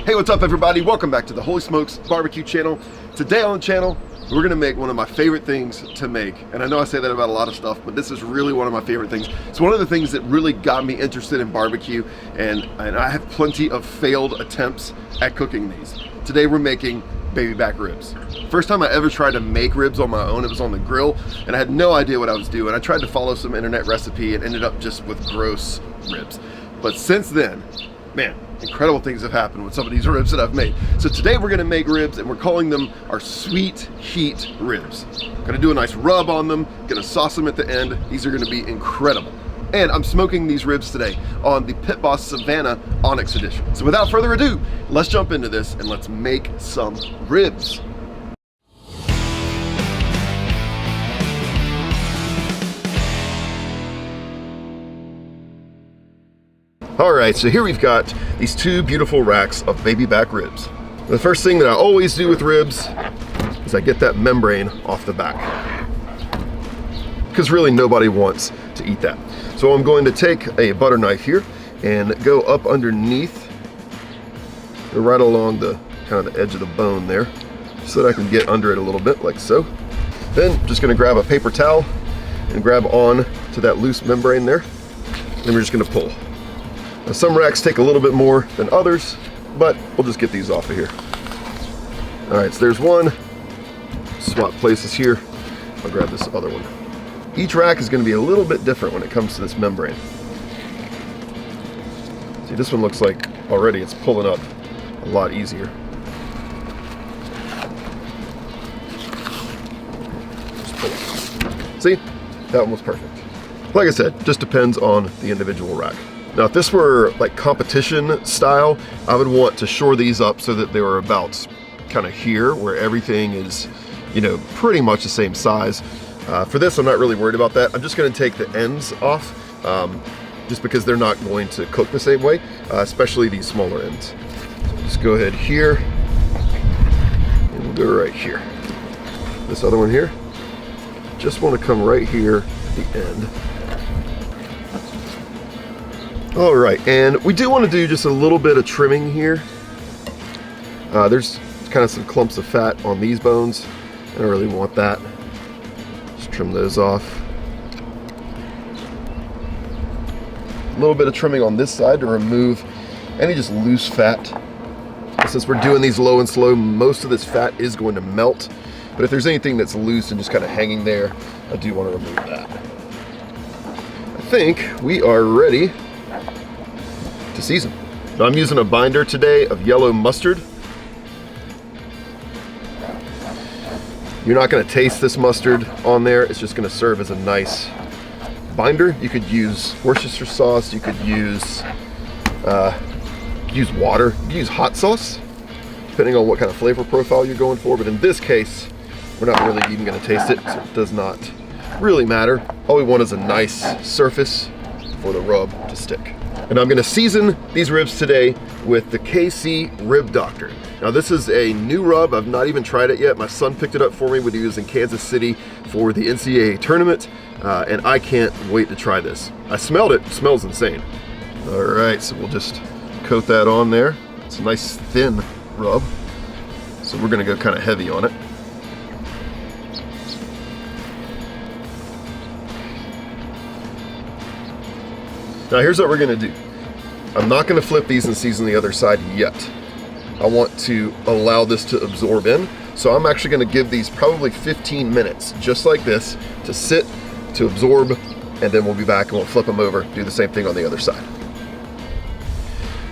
Hey, what's up everybody? Welcome back to the Holy Smokes Barbecue channel. Today on the channel, we're gonna make one of my favorite things to make. And I know I say that about a lot of stuff, but this is really one of my favorite things. It's one of the things that really got me interested in barbecue, and I have plenty of failed attempts at cooking these. Today we're making Babyback ribs. First time I ever tried to make ribs on my own, it was on the grill, and I had no idea what I was doing. I tried to follow some internet recipe and ended up just with gross ribs. But since then, man, incredible things have happened with some of these ribs that I've made. So today we're gonna make ribs, and we're calling them our Sweet Heat ribs. Gonna do a nice rub on them, gonna sauce them at the end. These are gonna be incredible. And I'm smoking these ribs today on the Pit Boss Savannah Onyx edition. So without further ado, let's jump into this and let's make some ribs. All right, so here we've got these two beautiful racks of Babyback ribs. The first thing that I always do with ribs is I get that membrane off the back, because really nobody wants to eat that. So I'm going to take a butter knife here and go up underneath, right along the kind of the edge of the bone there, so that I can get under it a little bit, like so. Then just gonna grab a paper towel and grab on to that loose membrane there. Then we're just gonna pull. Now, some racks take a little bit more than others, but we'll just get these off of here. All right, so there's one. Swap places here. I'll grab this other one. Each rack is going to be a little bit different when it comes to this membrane. See, this one looks like already it's pulling up a lot easier. Just pull it. See, that one was perfect. Like I said, just depends on the individual rack. Now, if this were like competition style, I would want to shore these up so that they were about kind of here, where everything is, you know, pretty much the same size. For this, I'm not really worried about that. I'm just going to take the ends off, just because they're not going to cook the same way, especially these smaller ends. So just go ahead here, and we'll go right here. This other one here, just want to come right here at the end. All right, and we do want to do just a little bit of trimming here. There's kind of some clumps of fat on these bones. I don't really want that. Just trim those off. A little bit of trimming on this side to remove any just loose fat. Since we're doing these low and slow, most of this fat is going to melt. But if there's anything that's loose and just kind of hanging there, I do want to remove that. I think we are ready to season. Now, I'm using a binder today of yellow mustard. You're not going to taste this mustard on there. It's just going to serve as a nice binder. You could use Worcestershire sauce. You could use water. You could use hot sauce, depending on what kind of flavor profile you're going for. But in this case, we're not really even going to taste it, so it does not really matter. All we want is a nice surface for the rub to stick. And I'm gonna season these ribs today with the KC Rib Doctor. Now, this is a new rub. I've not even tried it yet. My son picked it up for me when he was in Kansas City for the NCAA tournament, and I can't wait to try this. I smelled it. It smells insane. All right, so we'll just coat that on there. It's a nice thin rub, so we're gonna go kind of heavy on it. Now, here's what we're gonna do. I'm not gonna flip these and season the other side yet. I want to allow this to absorb in. So I'm actually gonna give these probably 15 minutes, just like this, to sit, to absorb, and then we'll be back and we'll flip them over, do the same thing on the other side.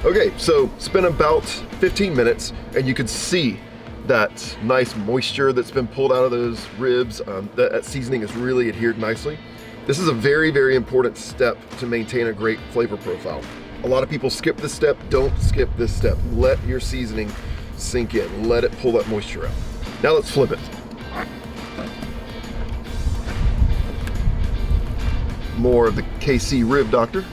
Okay, so it's been about 15 minutes, and you can see that nice moisture that's been pulled out of those ribs. That seasoning has really adhered nicely. This is a very, very important step to maintain a great flavor profile. A lot of people skip this step. Don't skip this step. Let your seasoning sink in. Let it pull that moisture out. Now let's flip it. More of the KC Rib Doctor.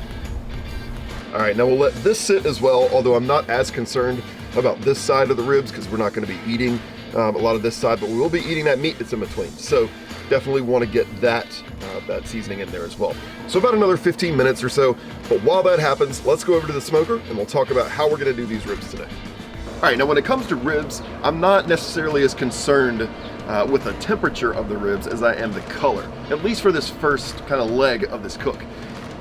All right, now we'll let this sit as well, although I'm not as concerned about this side of the ribs because we're not going to be eating a lot of this side, but we will be eating that meat that's in between. So definitely want to get that seasoning in there as well. So about another 15 minutes or so. But while that happens, let's go over to the smoker and we'll talk about how we're going to do these ribs today. right, now when it comes to ribs, I'm not necessarily as concerned with the temperature of the ribs as I am the color, at least for this first kind of leg of this cook.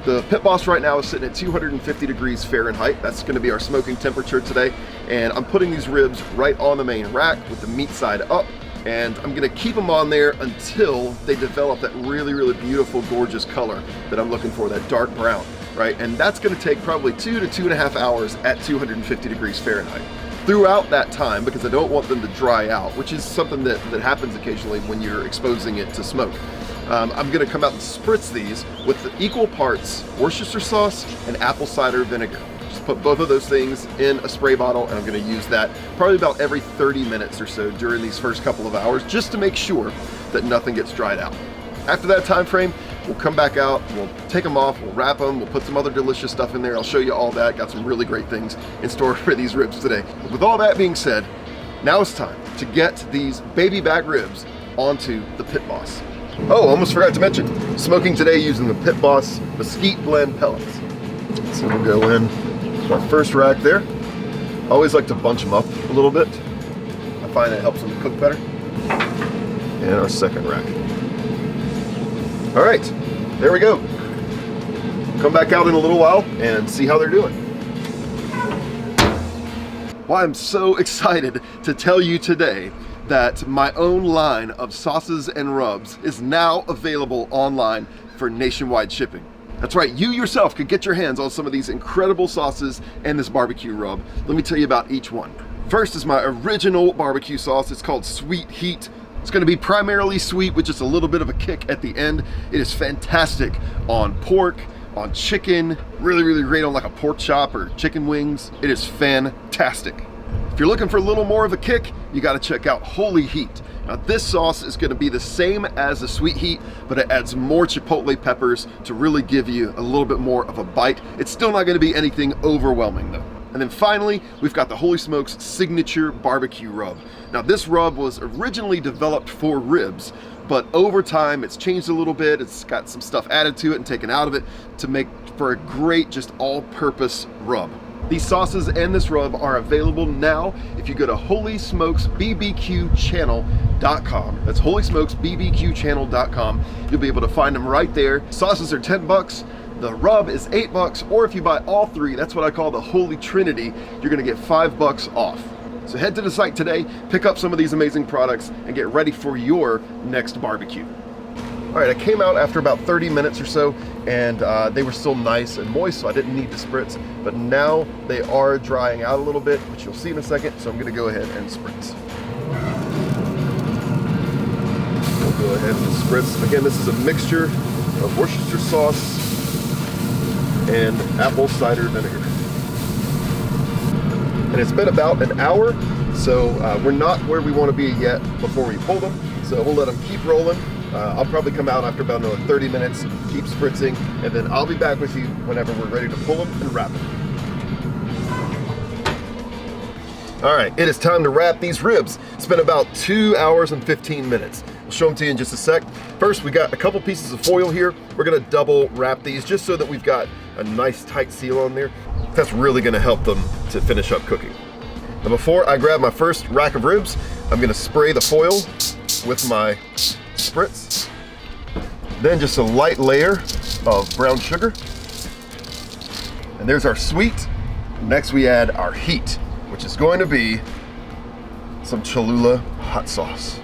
The Pit Boss right now is sitting at 250 degrees Fahrenheit. That's going to be our smoking temperature today. And I'm putting these ribs right on the main rack with the meat side up. And I'm going to keep them on there until they develop that really, really beautiful, gorgeous color that I'm looking for, that dark brown, right? And that's going to take probably 2 to 2.5 hours at 250 degrees Fahrenheit. Throughout that time, because I don't want them to dry out, which is something that happens occasionally when you're exposing it to smoke. I'm gonna come out and spritz these with the equal parts Worcestershire sauce and apple cider vinegar. Just put both of those things in a spray bottle, and I'm gonna use that probably about every 30 minutes or so during these first couple of hours, just to make sure that nothing gets dried out. After that time frame, we'll come back out, we'll take them off, we'll wrap them, we'll put some other delicious stuff in there. I'll show you all that. Got some really great things in store for these ribs today. But with all that being said, now it's time to get these Babyback ribs onto the Pit Boss. Oh, almost forgot to mention, smoking today using the Pit Boss Mesquite Blend pellets. So we'll go in to our first rack there. I always like to bunch them up a little bit. I find it helps them cook better. And our second rack. All right, there we go. Come back out in a little while and see how they're doing. Well, I'm so excited to tell you today that my own line of sauces and rubs is now available online for nationwide shipping. That's right, you yourself could get your hands on some of these incredible sauces and this barbecue rub. Let me tell you about each one. First is my original barbecue sauce. It's called Sweet Heat. It's going to be primarily sweet with just a little bit of a kick at the end. It is fantastic on pork, on chicken, really, really great on like a pork chop or chicken wings. It is fantastic. If you're looking for a little more of a kick, you got to check out Holy Heat. Now this sauce is going to be the same as the Sweet Heat, but it adds more chipotle peppers to really give you a little bit more of a bite. It's still not going to be anything overwhelming though. And then finally, we've got the Holy Smokes Signature Barbecue Rub. Now this rub was originally developed for ribs, but over time it's changed a little bit. It's got some stuff added to it and taken out of it to make for a great, just all-purpose rub. These sauces and this rub are available now if you go to holysmokesbbqchannel.com. That's holysmokesbbqchannel.com. You'll be able to find them right there. Sauces are 10 bucks. The rub is $8, or if you buy all three, that's what I call the Holy Trinity, you're gonna get $5 off. So head to the site today, pick up some of these amazing products, and get ready for your next barbecue. All right, I came out after about 30 minutes or so, and they were still nice and moist, so I didn't need to spritz, but now they are drying out a little bit, which you'll see in a second, so I'm gonna go ahead and spritz. We'll go ahead and spritz. Again, this is a mixture of Worcestershire sauce and apple cider vinegar. And it's been about an hour, so we're not where we want to be yet before we pull them, so we'll let them keep rolling. I'll probably come out after about another 30 minutes, keep spritzing, and then I'll be back with you whenever we're ready to pull them and wrap them. All right, it is time to wrap these ribs. It's been about 2 hours and 15 minutes. We'll show them to you in just a sec. First, we got a couple pieces of foil here. We're gonna double wrap these just so that we've got a nice tight seal on there. That's really gonna help them to finish up cooking. Now before I grab my first rack of ribs, I'm gonna spray the foil with my spritz. Then just a light layer of brown sugar. And there's our sweet. Next we add our heat, which is going to be some Cholula hot sauce.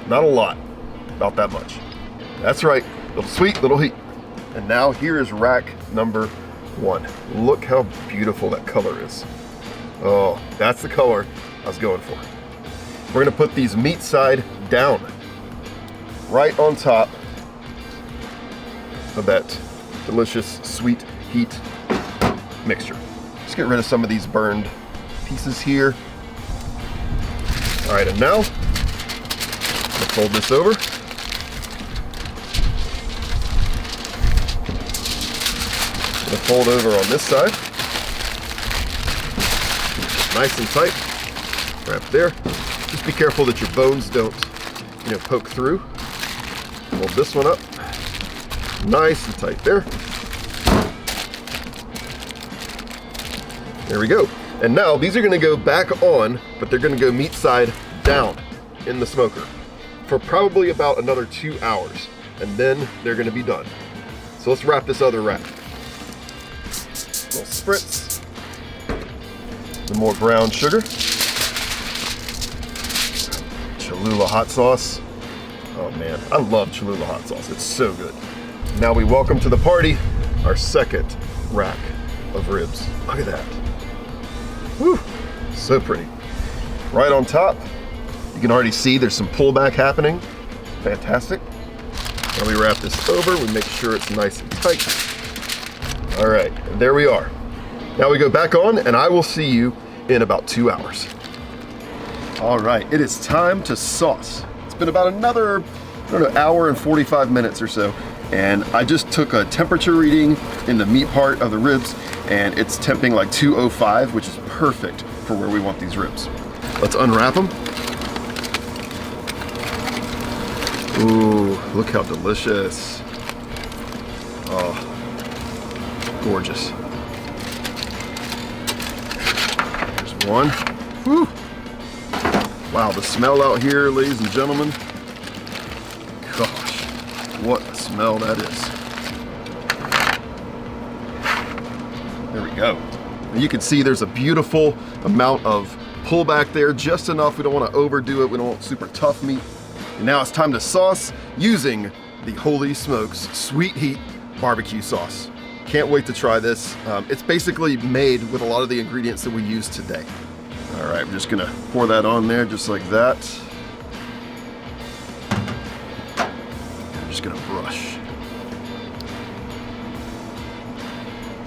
Not a lot, about that much. That's right, little sweet, little heat. And now here is rack number 1. Look how beautiful that color is. Oh, that's the color I was going for. We're gonna put these meat side down, right on top of that delicious Sweet Heat mixture. Let's get rid of some of these burned pieces here. All right, and now I'll fold this over. Fold over on this side. Nice and tight. Wrap there. Just be careful that your bones don't, poke through. Fold this one up. Nice and tight there. There we go. And now these are gonna go back on, but they're gonna go meat side down in the smoker for probably about another 2 hours. And then they're gonna be done. So let's wrap this other rack. Little spritz. Some more brown sugar. Cholula hot sauce. Oh man, I love Cholula hot sauce. It's so good. Now we welcome to the party our second rack of ribs. Look at that. Woo, so pretty. Right on top, you can already see there's some pullback happening. Fantastic. Now we wrap this over, we make sure it's nice and tight. All right, there we are. Now we go back on and I will see you in about 2 hours. All right, it is time to sauce. It's been about another, I don't know, hour and 45 minutes or so. And I just took a temperature reading in the meat part of the ribs and it's temping like 205, which is perfect for where we want these ribs. Let's unwrap them. Ooh, look how delicious. Oh, gorgeous. There's one. Whew. Wow, the smell out here, ladies and gentlemen. Gosh, what a smell that is. There we go. And you can see there's a beautiful amount of pullback there, just enough. We don't want to overdo it. We don't want super tough meat. And now it's time to sauce using the Holy Smokes Sweet Heat BBQ sauce. Can't wait to try this. It's basically made with a lot of the ingredients that we use today. All right, we're just gonna pour that on there just like that. I'm just gonna brush.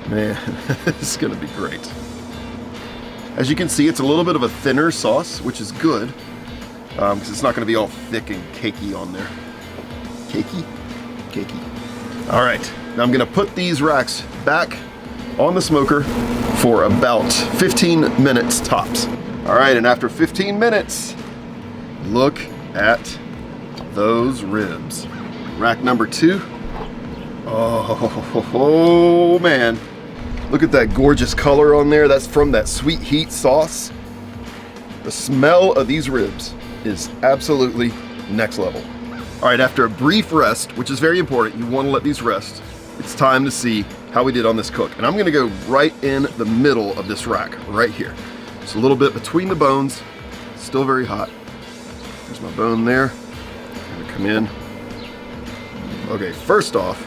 Man, this is gonna be great. As you can see, it's a little bit of a thinner sauce, which is good. Because it's not going to be all thick and cakey on there. Cakey? Cakey. All right, now I'm going to put these racks back on the smoker for about 15 minutes tops. All right, and after 15 minutes, look at those ribs. Rack number 2. Oh man. Look at that gorgeous color on there. That's from that Sweet Heat sauce. The smell of these ribs is absolutely next level. All right, after a brief rest, which is very important, you want to let these rest, it's time to see how we did on this cook. And I'm gonna go right in the middle of this rack, right here. Just a little bit between the bones, still very hot. There's my bone there. I'm gonna come in. Okay, first off,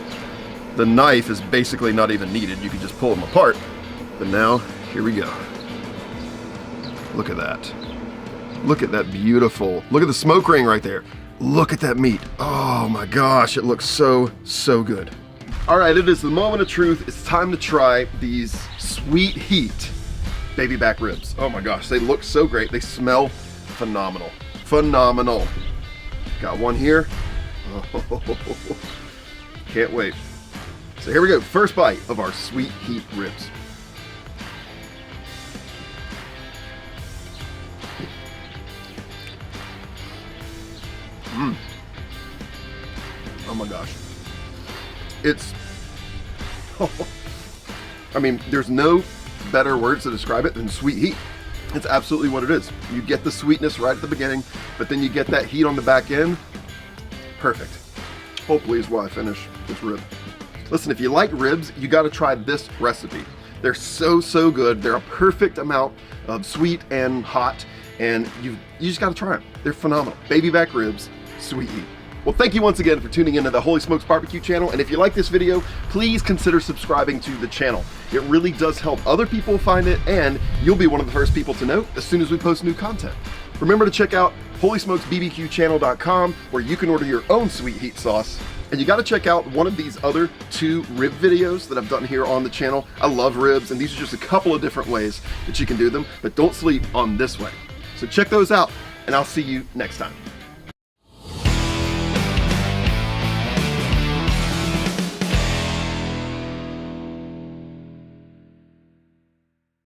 the knife is basically not even needed. You can just pull them apart. But now, here we go. Look at that. Look at that beautiful, look at the smoke ring right there. Look at that meat. Oh my gosh, it looks so, so good. All right, it is the moment of truth. It's time to try these Sweet Heat Babyback ribs. Oh my gosh, they look so great. They smell phenomenal. Phenomenal. Got one here. Oh, can't wait. So here we go, first bite of our Sweet Heat ribs. Oh my gosh. It's, I mean, there's no better words to describe it than sweet heat. It's absolutely what it is. You get the sweetness right at the beginning, but then you get that heat on the back end. Perfect. Hopefully is why I finish this rib. Listen, if you like ribs, you gotta try this recipe. They're so, so good. They're a perfect amount of sweet and hot, and you just gotta try them. They're phenomenal. Babyback ribs, Sweet Heat. Well, thank you once again for tuning into the Holy Smokes BBQ channel, and if you like this video, please consider subscribing to the channel. It really does help other people find it, and you'll be one of the first people to know as soon as we post new content. Remember to check out holysmokesbbqchannel.com, where you can order your own Sweet Heat sauce. And you gotta check out one of these other 2 rib videos that I've done here on the channel. I love ribs, and these are just a couple of different ways that you can do them, but don't sleep on this way. So check those out, and I'll see you next time.